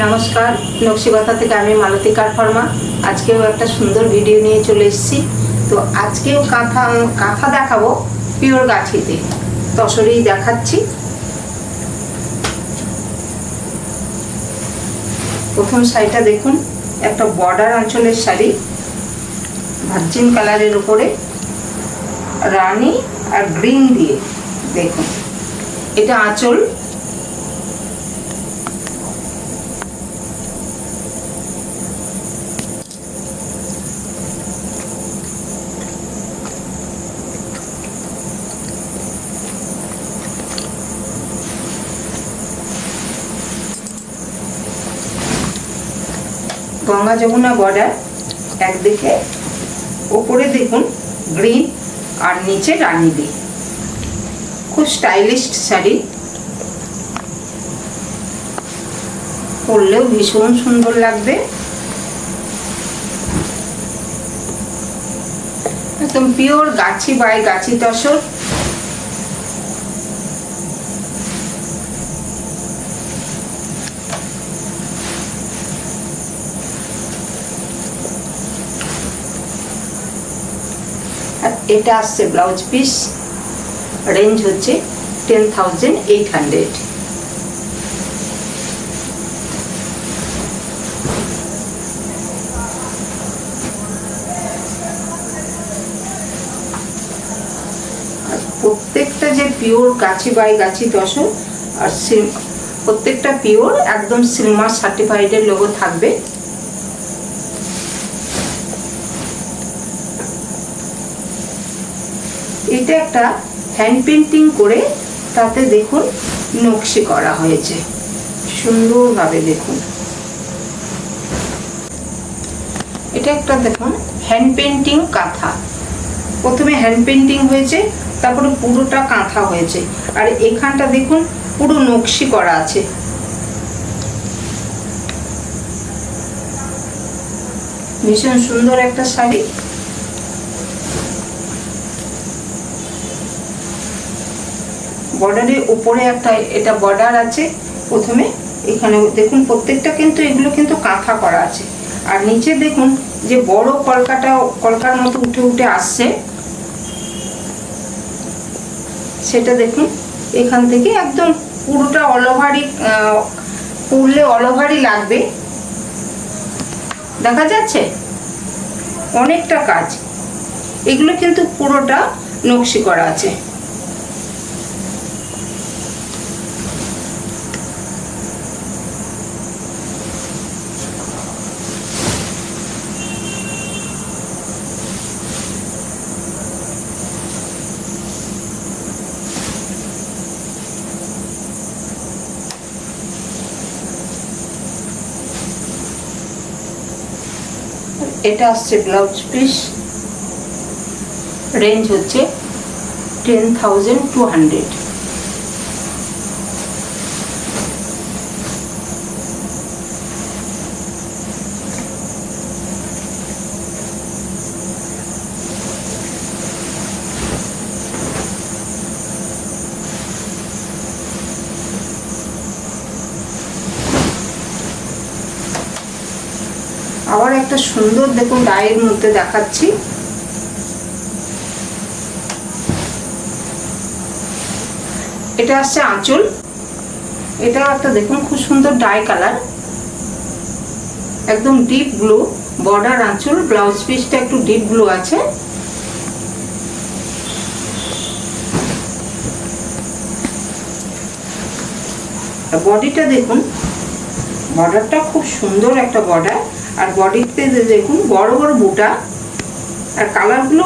নমস্কার, নকশিকথা থেকে আমি মালতী কারফার্মা। আজকেও একটা সুন্দর ভিডিও নিয়ে চলে এসেছি। তো আজকেও কাঁথা দেখাবো পিওর গাছিতে, তসরেই দেখাচ্ছি। প্রথম শাড়িটা দেখুন, একটা বর্ডার অঞ্চলের শাড়ি, ভার্জিন কালারের উপরে রানী আর গ্রিন দিয়ে। দেখুন, এটা আঁচল, গঙ্গা যমুনা বর্ডার, একদিকে ওপরে দেখুন গ্রিন আর নিচে রানী দিয়ে। খুব স্টাইলিশ শাড়ি, পরলেও ভীষণ সুন্দর লাগবে। একদম পিওর গাছি বাই গাছি তসর। এটা আসছে ব্লাউজ পিস, রেঞ্জ হচ্ছে 10,800। প্রত্যেকটা যে পিওর গাছি বাই গাছি তসর, আর প্রত্যেকটা পিওর একদম সিলমার সার্টিফাইডের লোগো থাকবে। এটা একটা হ্যান্ড পেন্টিং করে তাতে দেখুন নকশি করা হয়েছে সুন্দরভাবে। দেখুন, এটা একটা দেখুন হ্যান্ড পেন্টিং কাঁথা। প্রথমে হ্যান্ড পেন্টিং হয়েছে, তারপরে পুরোটা কাঁথা হয়েছে, আর এখানটা দেখুন পুরো নকশি করা আছে। ভীষণ সুন্দর একটা শাড়ি। বর্ডারের উপরে একটা এটা বর্ডার আছে। প্রথমে এখানে দেখুন প্রত্যেকটা কিন্তু এগুলো কিন্তু কাঁথা করা আছে, আর নিচে দেখুন যে বড় কলকার মতো উঠে উঠে আসছে, সেটা দেখুন এখান থেকে একদম পুরোটা অল ওভারই, পরলে অল ওভারই লাগবে। দেখা যাচ্ছে অনেকটা কাজ, এগুলো কিন্তু পুরোটা নকশি করা আছে। এটা আসছে ব্লাউজ পিস, রেঞ্জ হচ্ছে 10,200। আবার একটা সুন্দর দেখুন ডায়ের মধ্যে দেখাচ্ছি। এটা আসছে আঁচল, এটাও একটা দেখুন খুব সুন্দর ডাই কালার, একদম ডিপ ব্লু বর্ডার আঁচল। ব্লাউজ পিসটা একটু ডিপ ব্লু আছে। বডিটা দেখুন, বর্ডারটা খুব সুন্দর একটা বর্ডার, আর বডিতে দেখুন বড় বড় বুটা, আর কালারগুলো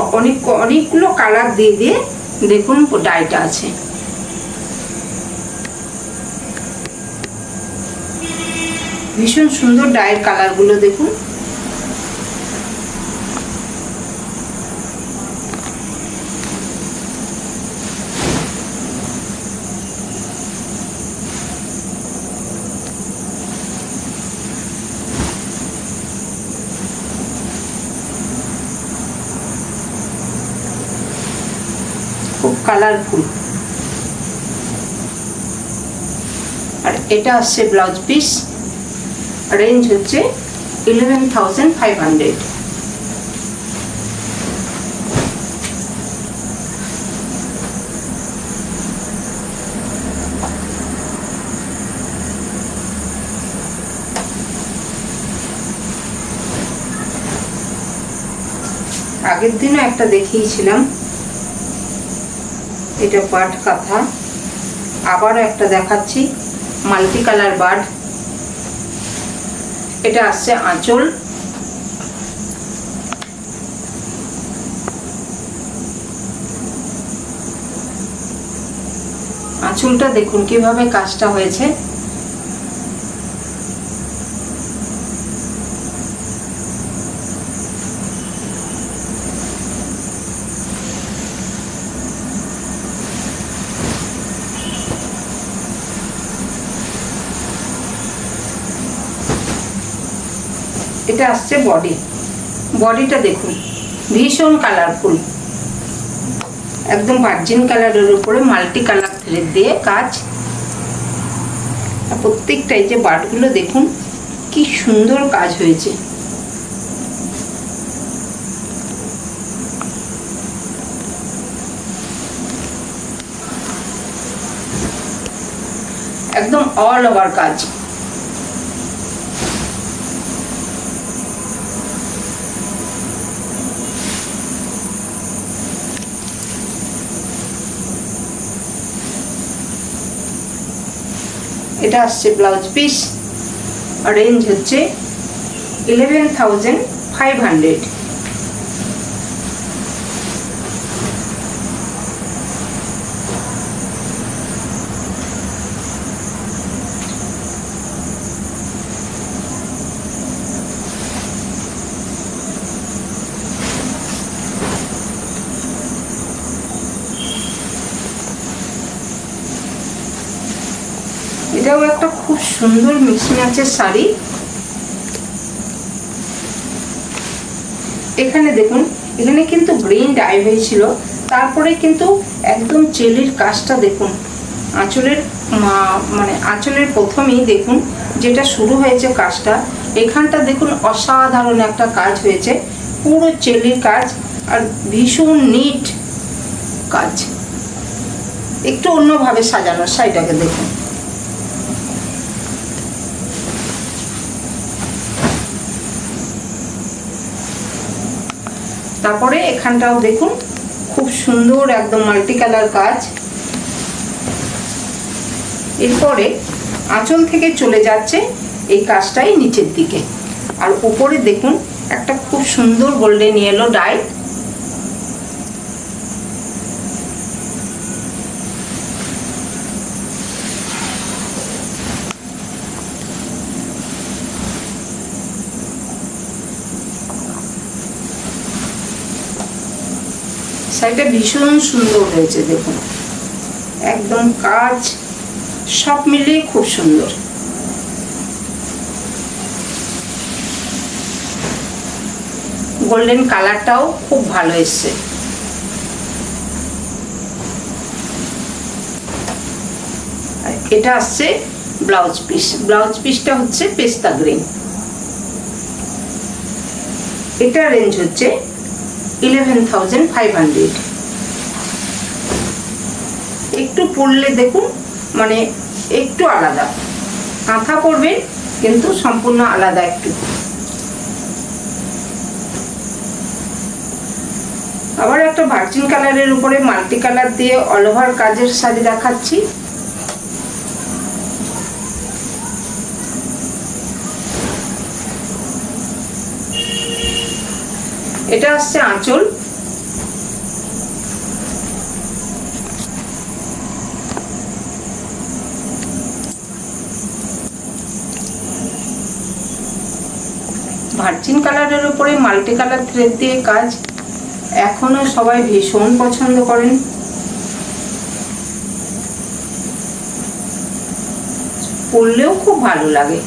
অনেকগুলো কালার দিয়ে দিয়ে দেখুন ডাইটা আছে। ভীষণ সুন্দর ডায়ের কালারগুলো দেখুন। খুব কালারফুল। আর এটা আসছে ব্লাউজ পিস, রেঞ্জ হচ্ছে 11,500। আগের দিনও একটা দেখিয়েছিলাম, এটা পাট কাঁথা। আবারও একটা দেখাচ্ছি, মাল্টি কালার বার্ড। এটা আসছে আঁচল। আঁচলটা দেখুন কিভাবে কাজটা হয়েছে। এটা আসছে বডি। বডিটা দেখুন ভীষণ কালারফুল, একদম ভার্জিন কালারের উপরে মাল্টি কালার থ্রেড দিয়ে কাজ। প্রত্যেকটা এই যে বাটগুলো দেখুন কি সুন্দর কাজ হয়েছে। একদম অল ওভার কাজ। এটা আসছে ব্লাউজ পিস, রেঞ্জ হচ্ছে 11,500। এটাও একটা খুব সুন্দর মিক্স ম্যাচের শাড়ি। এখানে দেখুন, এখানে কিন্তু গ্রিন ডাই হয়েছিল, তারপরে কিন্তু একদম চেলির কাজটা দেখুন। আঁচলের মানে আঁচলের প্রথমেই দেখুন যেটা শুরু হয়েছে কাজটা, এখানটা দেখুন অসাধারণ একটা কাজ হয়েছে, পুরো চেলির কাজ আর ভীষণ নিট কাজ। একটু অন্যভাবে সাজানো শাড়িটাকে দেখুন। তারপরে এখানটাও দেখুন খুব সুন্দর একদম মাল্টি কালার কাজ। এরপরে আঁচল থেকে চলে যাচ্ছে এই কাজটাই নিচের দিকে, আর উপরে দেখুন একটা খুব সুন্দর গোল্ডেন ইয়েলো ডাই। শাড়িটা ভীষণ সুন্দর হয়েছে দেখুন, একদম কাজ সব মিলিয়ে খুব সুন্দর। গোল্ডেন কালারটাও খুব ভালো এসছে। এটা আসছে ব্লাউজ পিস। ব্লাউজ পিসটা হচ্ছে পেস্তা গ্রিন। এটা রেঞ্জ হচ্ছে 11,500। একটু পরলে দেখুন মানে একটু আলাদা, কাঁথা পরবে কিন্তু সম্পূর্ণ আলাদা একটু। আবার একটা ভার্জিন কালারের উপরে মাল্টি কালার দিয়ে অল ওভার কাজের শাড়ি দেখাচ্ছি। এটা আসছে আঁচল। ভার্জিন কালারের উপরে মাল্টি কালার থ্রেড দিয়ে কাজ, এখনো সবাই ভীষণ পছন্দ করেন। পরলেও খুব ভালো লাগে।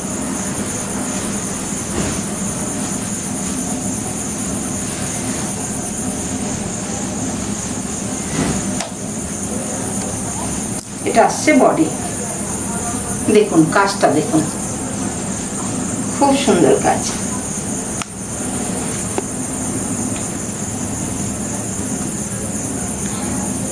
এটা আসছে বডি। দেখুন কাজটা দেখুন খুব সুন্দর কাজ।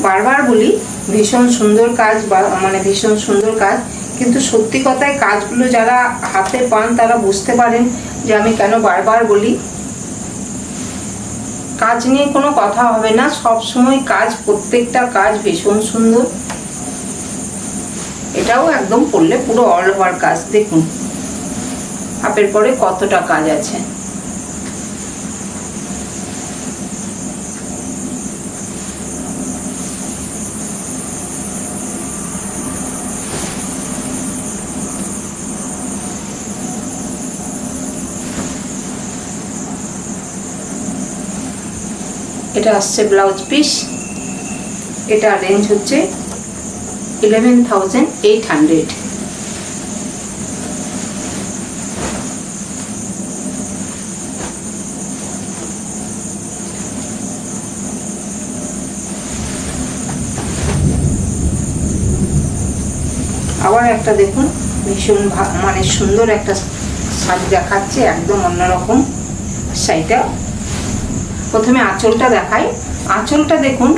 বারবার বলি ভীষণ সুন্দর কাজ, মানে ভীষণ সুন্দর কাজ, কিন্তু সত্যি কথায় কাজগুলো যারা হাতে পান তারা বুঝতে পারেন যে আমি কেন বারবার বলি। কাজ নিয়ে কোনো কথা হবে না, সব সময় কাজ, প্রত্যেকটা কাজ ভীষণ সুন্দর। এটাও একদম পরলে পুরো অল ওভার কাজ। দেখুন হাফের পরে কতটা কাজ আছে। এটা আসছে ব্লাউজ পিস। এটা রেঞ্জ হচ্ছে 11,800। আবার একটা দেখুন ভীষণ মানে সুন্দর একটা শাড়ি দেখাচ্ছে, একদম অন্যরকম শাড়িটা। প্রথমে আঁচলটা দেখাই। আঁচলটা দেখুন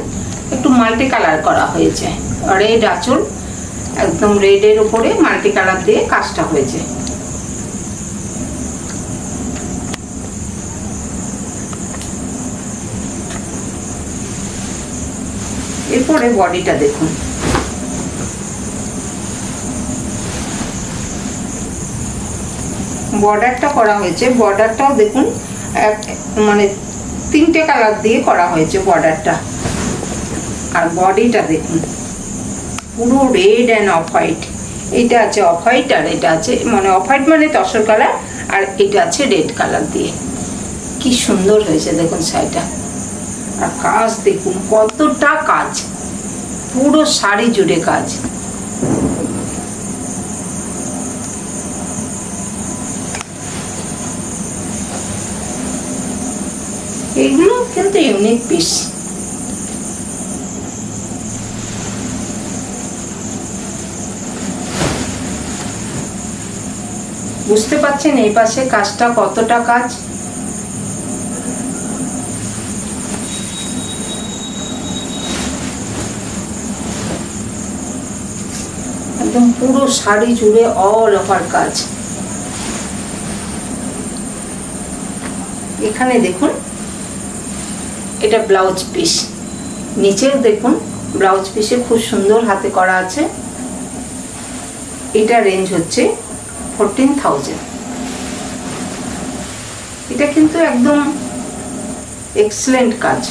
একটু মাল্টি কালার করা হয়েছে, রেড আঁচল, একদম রেডের উপরে মাল্টি কালার দিয়ে কাজটা হয়েছে। এরপরে বডিটা দেখুন, বর্ডারটা করা হয়েছে। বর্ডারটাও দেখুন মানে 3টে কালার দিয়ে করা হয়েছে বর্ডারটা। আর বডিটা দেখুন পুরো রেড অ্যান্ড অফ হোয়াইট। এটা আছে অফ হোয়াইট আর এটা আছে মানে অফ হোয়াইট মানে তসর কালার, আর এটা আছে রেড কালার দিয়ে। কি সুন্দর হয়েছে দেখুন শাড়িটা। আর কাজ দেখুন কতটা কাজ, পুরো শাড়ি জুড়ে কাজ। এগুলো কিন্তু ইউনিক পিস। বুঝতে পারছেন এই পাশে কাজটা কতটা কাজ। একদম পুরো শাড়ি জুড়ে অল ওভার কাজ। এখানে দেখুন এটা ব্লাউজ পিস, নিচেও দেখুন ব্লাউজ পিসে খুব সুন্দর হাতে করা আছে। এটা রেঞ্জ হচ্ছে 14,000। এটা কিন্তু একদম এক্সেলেন্ট কাজ।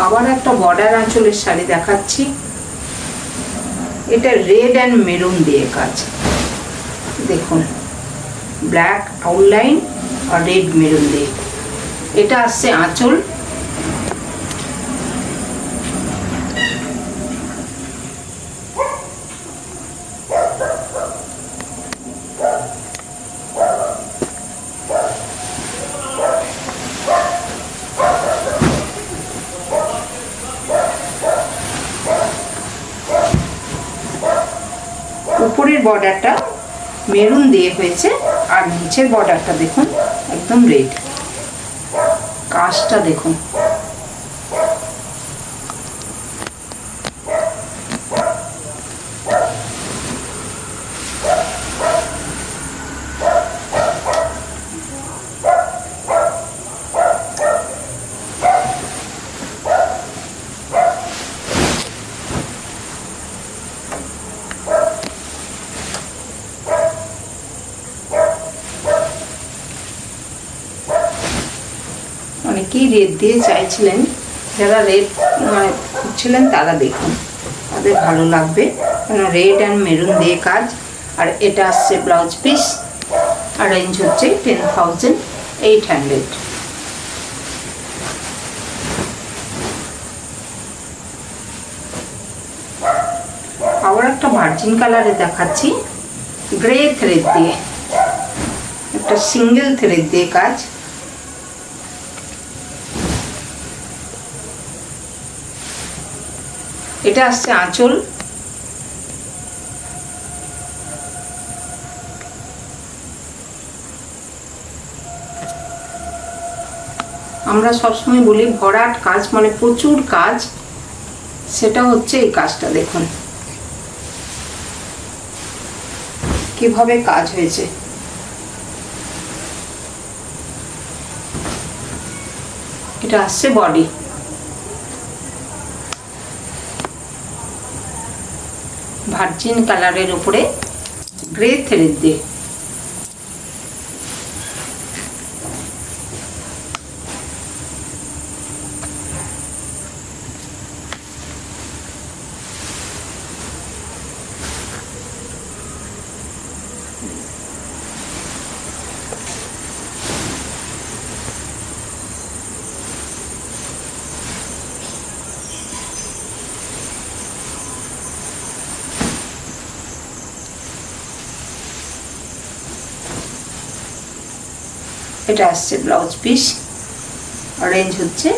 আবার একটা বর্ডার আঁচলের শাড়ি দেখাচ্ছি। এটা রেড অ্যান্ড মেরুন দিয়ে কাজ। দেখুন ব্ল্যাক আউটলাইন আর রেড মেরুন দিয়ে। এটা আসছে আঁচল। উপরের বর্ডারটা মেরুন দিয়ে হয়েছে আর নিচের বর্ডারটা দেখুন একদম রেড। কাজটা দেখুন অনেকেই রেড দিয়ে চাইছিলেন, যারা রেড মানে খুঁজছিলেন তারা দেখুন তাদের ভালো লাগবে, কেন রেড অ্যান্ড মেরুন দিয়ে কাজ। আর এটা আসছে ব্লাউজ পিস আর রেঞ্জ হচ্ছে 10,800। আবার একটা ভার্জিন কালারে দেখাচ্ছি, গ্রে থ্রেড দিয়ে, একটা সিঙ্গেল থ্রেড দিয়ে কাজ। এটা আসছে আঁচল, আমরা সবসময় বলি ভরাট কাজ মানে প্রচুর কাজ, সেটা হচ্ছে এই কাজটা। দেখুন কিভাবে কাজ হয়েছে। এটা আসছে বডি, ভার্জিন কালারের উপরে গ্রে থ্রেড দিয়ে। এটা আসছে ব্লাউজ পিস, রেঞ্জ হচ্ছে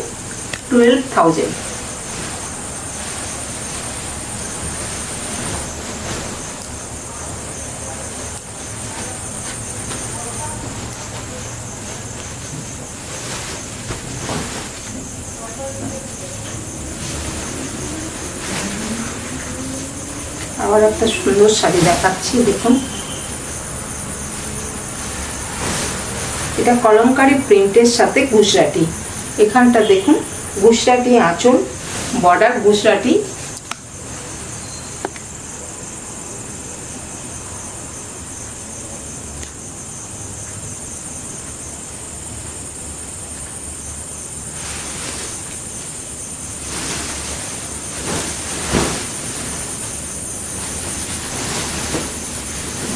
12,000। আবার একটা সুন্দর শাড়ি দেখাচ্ছি, দেখুন এটা কলমকারী প্রিন্টের সাথে গুজরাটি। এখানটা দেখুন গুজরাটি আঁচল, বর্ডার গুজরাটি,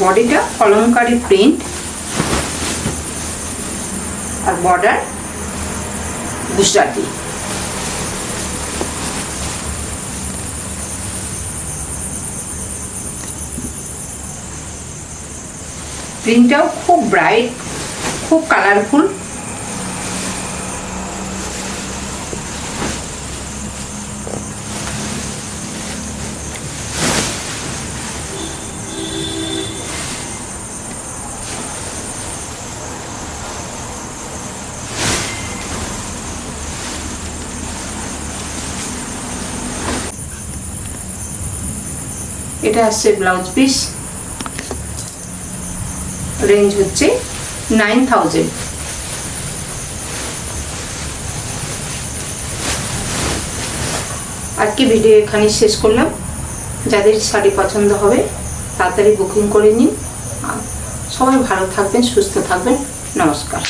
বডিটা কলমকারী প্রিন্ট আর বর্ডার গুজরাটি। প্রিন্টটাও খুব ব্রাইট, খুব কালারফুল। এটা আসছে ব্লাউজ পিস, রেঞ্জ হচ্ছে 9,000। আজকে ভিডিও এখানে শেষ করলাম। যাদের শাড়ি পছন্দ হবে তাড়াতাড়ি বুকিং করে নিন। সবাই ভালো থাকবেন, সুস্থ থাকবেন। নমস্কার।